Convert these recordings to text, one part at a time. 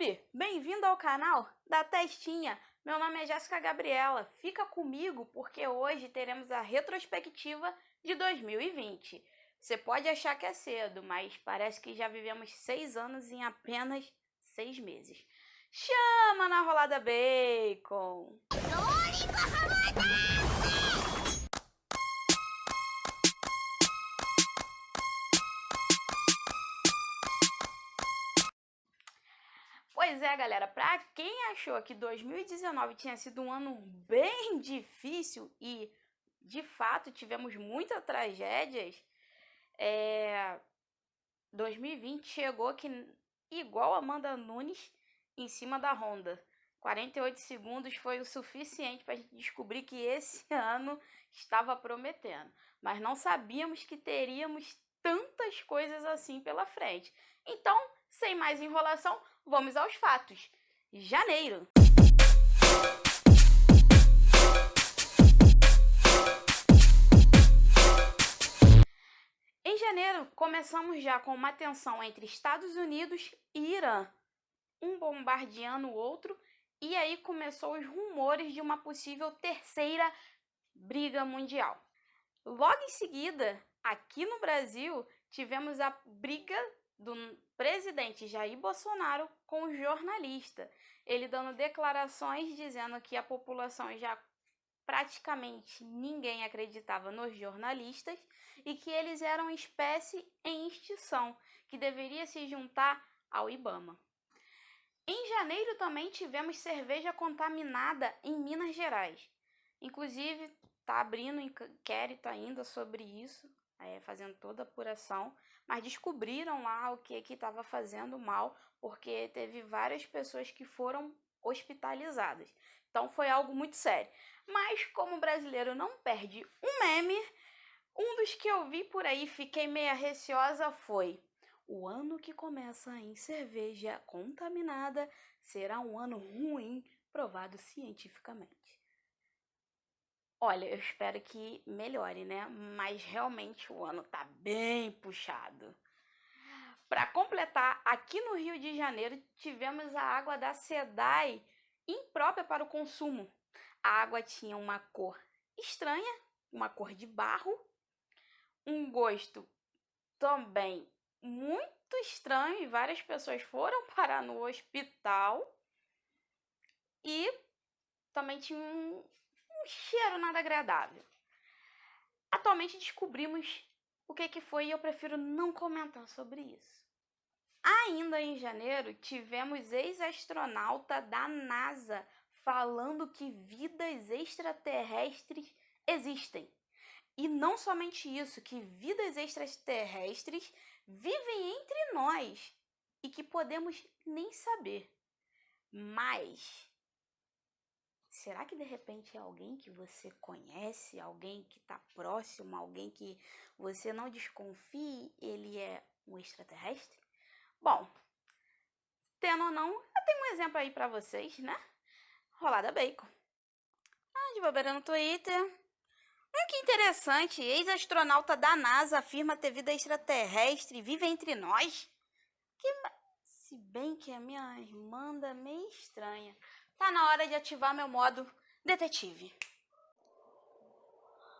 YouTube! Bem-vindo ao canal da Testinha! Meu nome é Jéssica Gabriela, fica comigo porque hoje teremos a retrospectiva de 2020. Você pode achar que é cedo, mas parece que já vivemos 6 anos em apenas 6 meses. Chama na rolada bacon! Pois é, galera, pra quem achou que 2019 tinha sido um ano bem difícil e, de fato, tivemos muitas tragédias, 2020 chegou igual Amanda Nunes em cima da Honda. 48 segundos foi o suficiente para a gente descobrir que esse ano estava prometendo. Mas não sabíamos que teríamos tantas coisas assim pela frente. Então, sem mais enrolação, vamos aos fatos. Janeiro. Em janeiro, começamos já com uma tensão entre Estados Unidos e Irã, um bombardeando o outro, e aí começou os rumores de uma possível terceira briga mundial. Logo em seguida, aqui no Brasil, tivemos a briga do presidente Jair Bolsonaro com o jornalista, ele dando declarações dizendo que a população já praticamente ninguém acreditava nos jornalistas e que eles eram espécie em extinção, que deveria se juntar ao IBAMA. Em janeiro também tivemos cerveja contaminada em Minas Gerais. Inclusive, está abrindo inquérito ainda sobre isso, fazendo toda a apuração, mas descobriram lá o que estava fazendo mal, porque teve várias pessoas que foram hospitalizadas. Então foi algo muito sério. Mas como o brasileiro não perde um meme, um dos que eu vi por aí fiquei meio receosa foi: o ano que começa em cerveja contaminada será um ano ruim, provado cientificamente. Olha, eu espero que melhore, né? Mas realmente o ano tá bem puxado. Para completar, aqui no Rio de Janeiro tivemos a água da SEDAI imprópria para o consumo. A água tinha uma cor estranha, uma cor de barro, um gosto também muito estranho e várias pessoas foram parar no hospital e também tinha um cheiro nada agradável. Atualmente descobrimos o que foi e eu prefiro não comentar sobre isso. Ainda em janeiro, tivemos ex-astronauta da NASA falando que vidas extraterrestres existem. E não somente isso, que vidas extraterrestres vivem entre nós e que podemos nem saber. Mas será que de repente é alguém que você conhece, alguém que está próximo, alguém que você não desconfie, ele é um extraterrestre? Bom, tendo ou não, eu tenho um exemplo aí para vocês, né? Rolada bacon. De bobeira no Twitter. Que interessante, ex-astronauta da NASA afirma ter vida extraterrestre e vive entre nós. Se bem que a minha irmã anda meio estranha. Tá na hora de ativar meu modo detetive.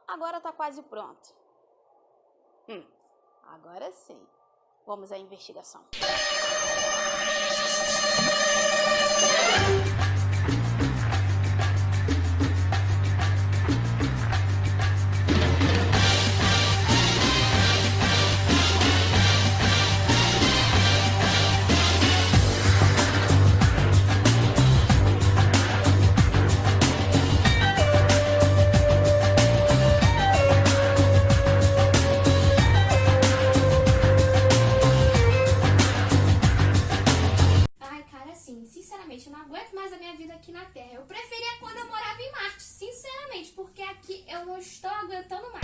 Agora tá quase pronto. Agora sim. Vamos à investigação. Sinceramente, eu não aguento mais a minha vida aqui na Terra. Eu preferia quando eu morava em Marte, sinceramente, porque aqui eu não estou aguentando mais.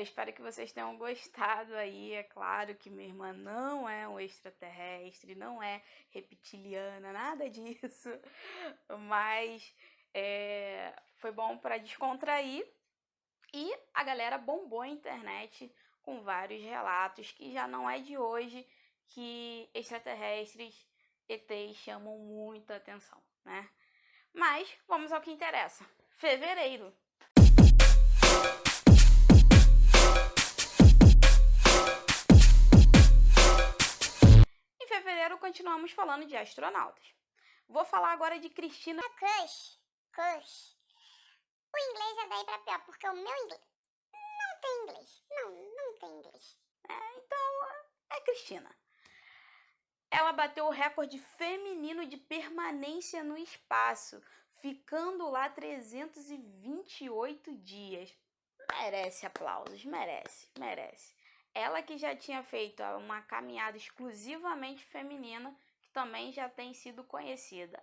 galera, espero que vocês tenham gostado aí. É claro que minha irmã não é um extraterrestre, não é reptiliana, nada disso. Mas foi bom para descontrair. E a galera bombou a internet com vários relatos que já não é de hoje que extraterrestres, ETs, chamam muita atenção, né? Mas vamos ao que interessa. Fevereiro. Em fevereiro continuamos falando de astronautas. Vou falar agora de Cristina Crush. O inglês é daí pra pior, porque o meu inglês não tem inglês. Não tem inglês. Então é Cristina. Ela bateu o recorde feminino de permanência no espaço, ficando lá 328 dias. Merece aplausos, merece. Ela que já tinha feito uma caminhada exclusivamente feminina, que também já tem sido conhecida.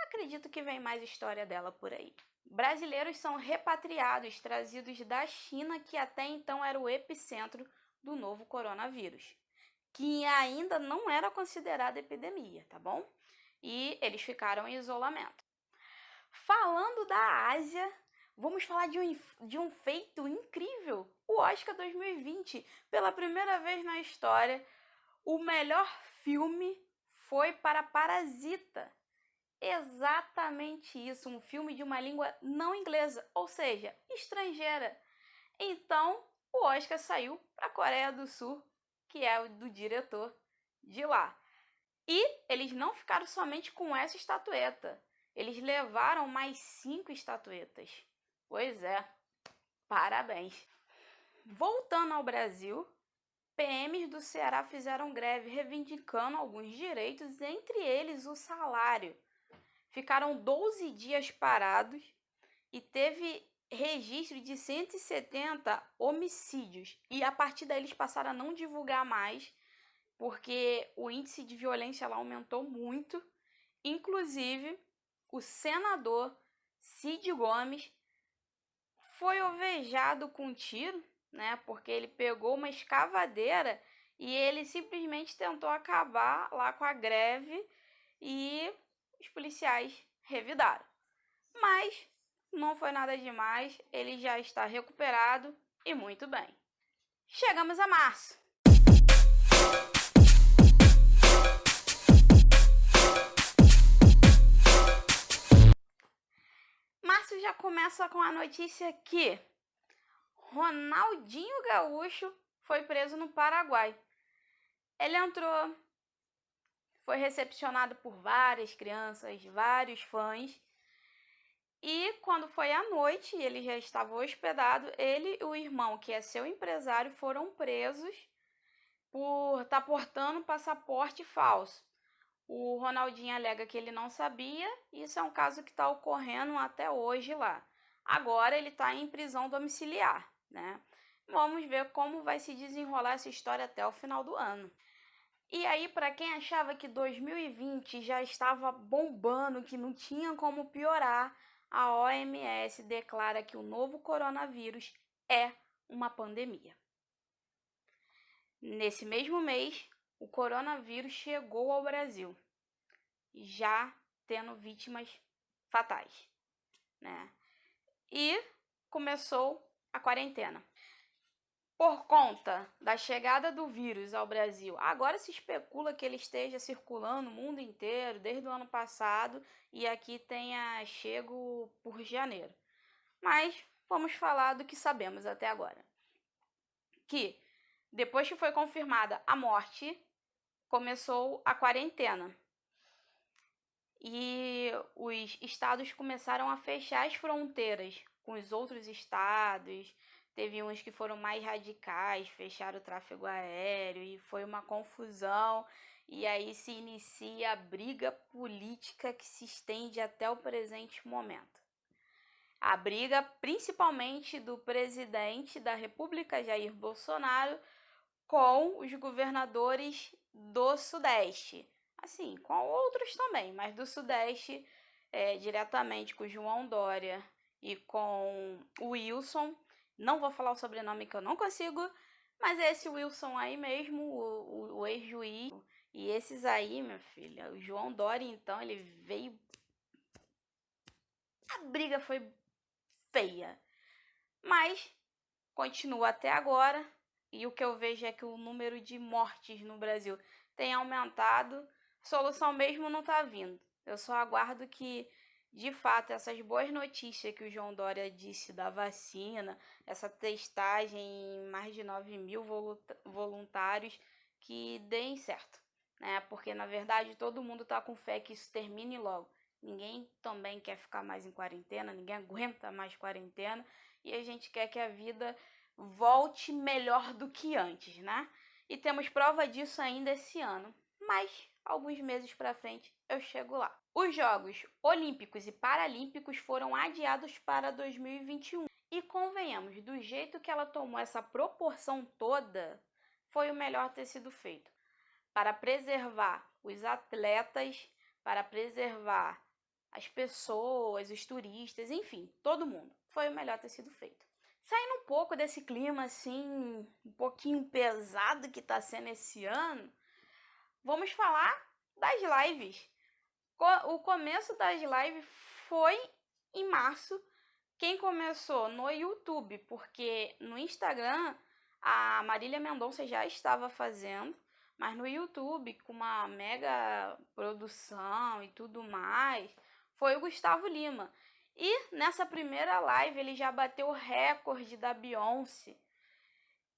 Acredito que vem mais história dela por aí. Brasileiros são repatriados, trazidos da China, que até então era o epicentro do novo coronavírus, que ainda não era considerada epidemia, tá bom? E eles ficaram em isolamento. Falando da Ásia, vamos falar de um feito incrível. O Oscar 2020, pela primeira vez na história, o melhor filme foi para Parasita. Exatamente isso, um filme de uma língua não inglesa, ou seja, estrangeira. Então, o Oscar saiu para a Coreia do Sul, que é o do diretor de lá. E eles não ficaram somente com essa estatueta, eles levaram mais 5 estatuetas. Pois é, parabéns. Voltando ao Brasil, PMs do Ceará fizeram greve reivindicando alguns direitos, entre eles o salário. Ficaram 12 dias parados e teve registro de 170 homicídios. E a partir daí eles passaram a não divulgar mais, porque o índice de violência lá aumentou muito. Inclusive, o senador Cid Gomes foi alvejado com um tiro, né? Porque ele pegou uma escavadeira e ele simplesmente tentou acabar lá com a greve e os policiais revidaram. Mas não foi nada demais, ele já está recuperado e muito bem. Chegamos a março. Março já começa com a notícia que Ronaldinho Gaúcho foi preso no Paraguai. Ele entrou, foi recepcionado por várias crianças, vários fãs. E quando foi à noite, ele já estava hospedado, ele e o irmão, que é seu empresário, foram presos por estar portando passaporte falso. O Ronaldinho alega que ele não sabia, e isso é um caso que está ocorrendo até hoje lá. Agora ele está em prisão domiciliar, né? Vamos ver como vai se desenrolar essa história até o final do ano. E aí, para quem achava que 2020 já estava bombando, que não tinha como piorar, a OMS declara que o novo coronavírus é uma pandemia. Nesse mesmo mês, o coronavírus chegou ao Brasil, já tendo vítimas fatais, né? E começou a quarentena. Por conta da chegada do vírus ao Brasil, agora se especula que ele esteja circulando no mundo inteiro desde o ano passado e aqui tenha chego por janeiro. Mas vamos falar do que sabemos até agora. Que depois que foi confirmada a morte, começou a quarentena. E os estados começaram a fechar as fronteiras com os outros estados. Teve uns que foram mais radicais, fecharam o tráfego aéreo e foi uma confusão. E aí se inicia a briga política que se estende até o presente momento. A briga principalmente do presidente da República, Jair Bolsonaro, com os governadores do Sudeste. Assim, com outros também, mas do Sudeste, diretamente com o João Dória e com o Wilson, Não vou falar o sobrenome que eu não consigo, mas é esse Wilson aí mesmo, o ex-juiz. E esses aí, minha filha, o João Dória, então, ele veio... A briga foi feia, mas continua até agora. E o que eu vejo é que o número de mortes no Brasil tem aumentado. Solução mesmo não tá vindo. Eu só aguardo que, de fato, essas boas notícias que o João Dória disse da vacina, essa testagem em mais de 9 mil voluntários, que deem certo, né? Porque, na verdade, todo mundo tá com fé que isso termine logo. Ninguém também quer ficar mais em quarentena, ninguém aguenta mais quarentena, e a gente quer que a vida volte melhor do que antes, né? E temos prova disso ainda esse ano, mas alguns meses para frente eu chego lá. Os Jogos Olímpicos e Paralímpicos foram adiados para 2021. E convenhamos, do jeito que ela tomou essa proporção toda, foi o melhor ter sido feito. Para preservar os atletas, para preservar as pessoas, os turistas, enfim, todo mundo. Foi o melhor ter sido feito. Saindo um pouco desse clima assim, um pouquinho pesado que tá sendo esse ano, vamos falar das lives. O começo das lives foi em março. Quem começou no YouTube, porque no Instagram a Marília Mendonça já estava fazendo, mas no YouTube, com uma mega produção e tudo mais, foi o Gustavo Lima. E nessa primeira live ele já bateu o recorde da Beyoncé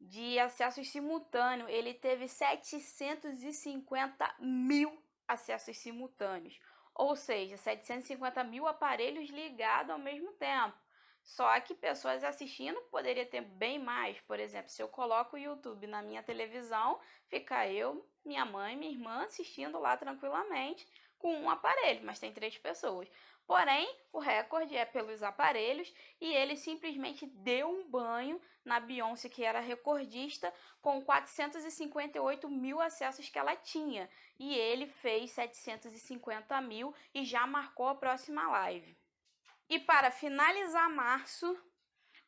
de acessos simultâneos. Ele teve 750 mil acessos simultâneos. Ou seja, 750 mil aparelhos ligados ao mesmo tempo. Só que pessoas assistindo poderia ter bem mais. Por exemplo, se eu coloco o YouTube na minha televisão, fica eu, minha mãe, minha irmã assistindo lá tranquilamente com um aparelho, mas tem 3 pessoas. Porém, o recorde é pelos aparelhos e ele simplesmente deu um banho na Beyoncé, que era recordista, com 458 mil acessos que ela tinha. E ele fez 750 mil e já marcou a próxima live. E para finalizar março,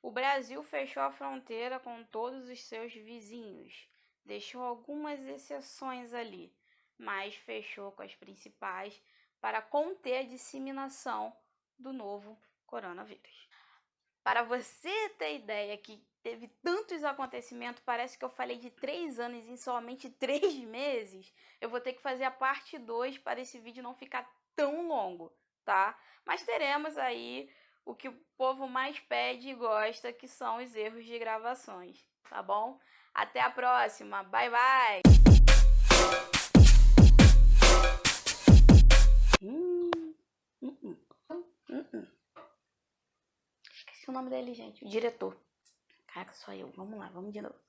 o Brasil fechou a fronteira com todos os seus vizinhos. Deixou algumas exceções ali, mas fechou com as principais para conter a disseminação do novo coronavírus. Para você ter ideia que teve tantos acontecimentos, parece que eu falei de 3 anos em somente 3 meses, eu vou ter que fazer a parte 2 para esse vídeo não ficar tão longo, tá? Mas teremos aí o que o povo mais pede e gosta, que são os erros de gravações, tá bom? Até a próxima, bye bye! Esqueci o nome dele, gente, o diretor. Caraca, só eu, vamos lá, vamos de novo.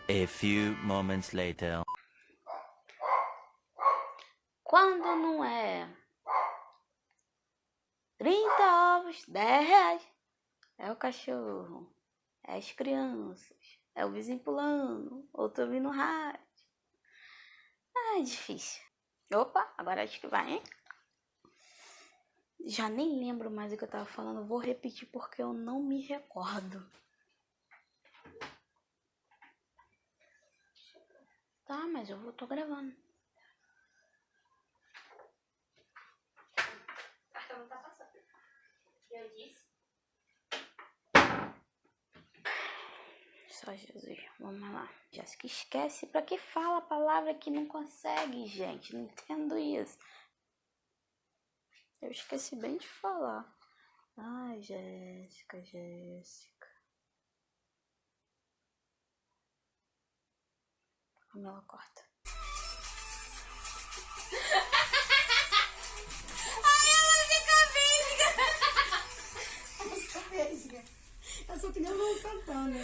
A few moments later. Quando não é 30 ovos, 10 reais. É o cachorro, é as crianças, é o vizinho pulando, outro ouvindo rádio. Ah, é difícil. Opa, agora acho que vai, hein? Já nem lembro mais o que eu tava falando, vou repetir porque eu não me recordo. Tá, mas tô gravando. O cartão não tá passando. Eu disse. Só Jesus, vamos lá. Jéssica, esquece. Pra que fala a palavra que não consegue, gente? Não entendo isso. Eu esqueci bem de falar. Ai, Jéssica. Como ela corta. Ai, ela fica vesga. Eu sou que nem uma Santana.